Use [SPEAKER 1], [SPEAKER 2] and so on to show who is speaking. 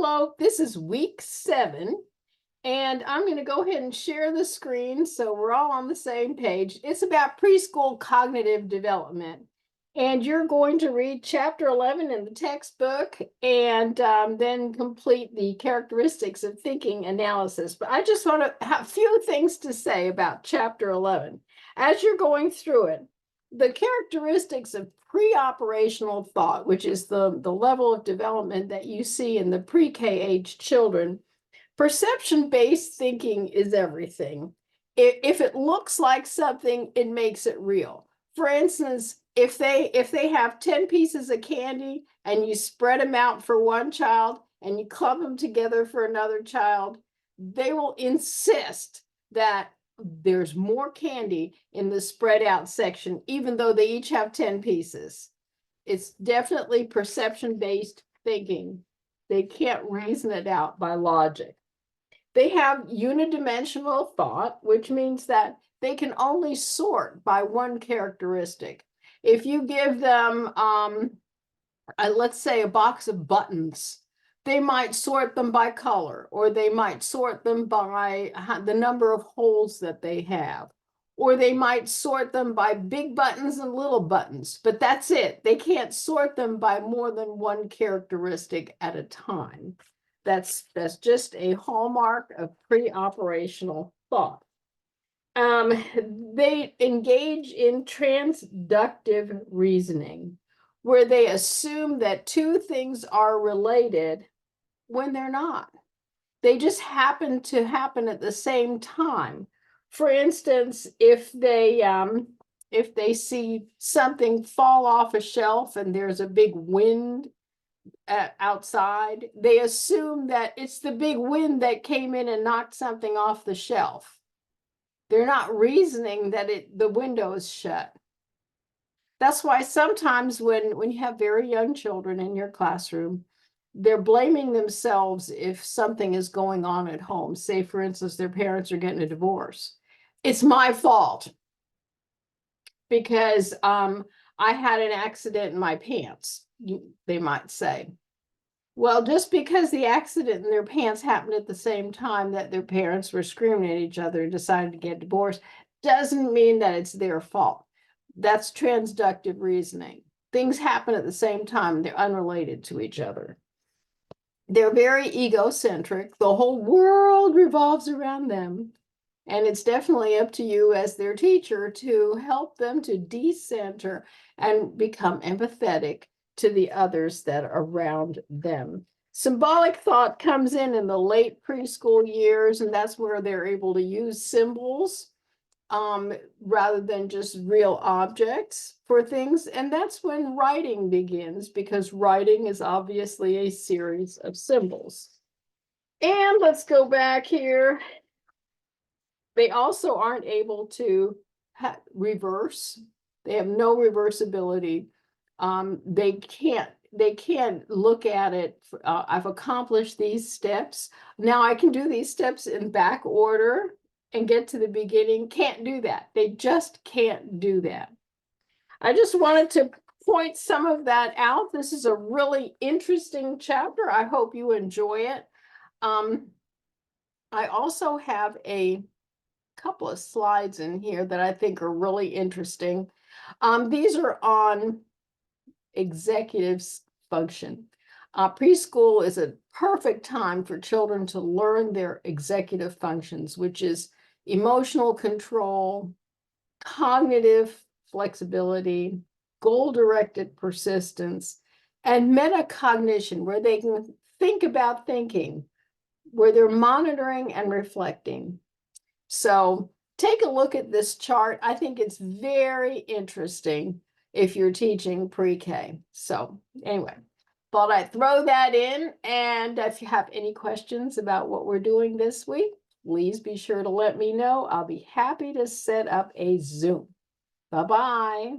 [SPEAKER 1] Hello, this is week 7, and I'm going to go ahead and share the screen so we're all on the same page. It's about preschool cognitive development, and you're going to read chapter 11 in the textbook and then complete the characteristics of thinking analysis. But I just want to have a few things to say about chapter 11. As you're going through it, the characteristics of pre-operational thought, which is the level of development that you see in the pre-K age children, perception-based thinking is everything. If it looks like something, it makes it real. For instance, if they have 10 pieces of candy and you spread them out for one child and you clump them together for another child, they will insist that there's more candy in the spread out section, even though they each have 10 pieces. It's definitely perception-based thinking. They can't reason it out by logic. They have unidimensional thought, which means that they can only sort by one characteristic. If you give them, let's say, a box of buttons, they might sort them by color, or they might sort them by the number of holes that they have, or they might sort them by big buttons and little buttons, but that's it. They can't sort them by more than one characteristic at a time. That's just a hallmark of pre-operational thought. They engage in transductive reasoning, where they assume that two things are related when they're not. They just happen to happen at the same time. For instance, if they see something fall off a shelf and there's a big wind outside, they assume that it's the big wind that came in and knocked something off the shelf. They're not reasoning that the window is shut. That's why sometimes when you have very young children in your classroom, they're blaming themselves if something is going on at home. Say, for instance, their parents are getting a divorce. It's my fault because I had an accident in my pants, they might say. Well, just because the accident in their pants happened at the same time that their parents were screaming at each other and decided to get divorced doesn't mean that it's their fault. That's transductive reasoning. Things happen at the same time. They're unrelated to each other. They're very egocentric. The whole world revolves around them. And it's definitely up to you as their teacher to help them to decenter and become empathetic to the others that are around them. Symbolic thought comes in the late preschool years, and that's where they're able to use symbols rather than just real objects for things. And that's when writing begins, because writing is obviously a series of symbols. And let's go back here. They also aren't able to reverse. They have no reversibility. They can't look at it. I've accomplished these steps. Now I can do these steps in back order and get to the beginning. Can't do that. They just can't do that. I just wanted to point some of that out. This is a really interesting chapter. I hope you enjoy it. I also have a couple of slides in here that I think are really interesting. These are on executive function. Preschool is a perfect time for children to learn their executive functions, which is emotional control, cognitive flexibility, goal-directed persistence, and metacognition, where they can think about thinking, where they're monitoring and reflecting. So take a look at this chart. I think it's very interesting if you're teaching pre-K. So anyway, thought I'd throw that in. And if you have any questions about what we're doing this week, please be sure to let me know. I'll be happy to set up a Zoom. Bye-bye.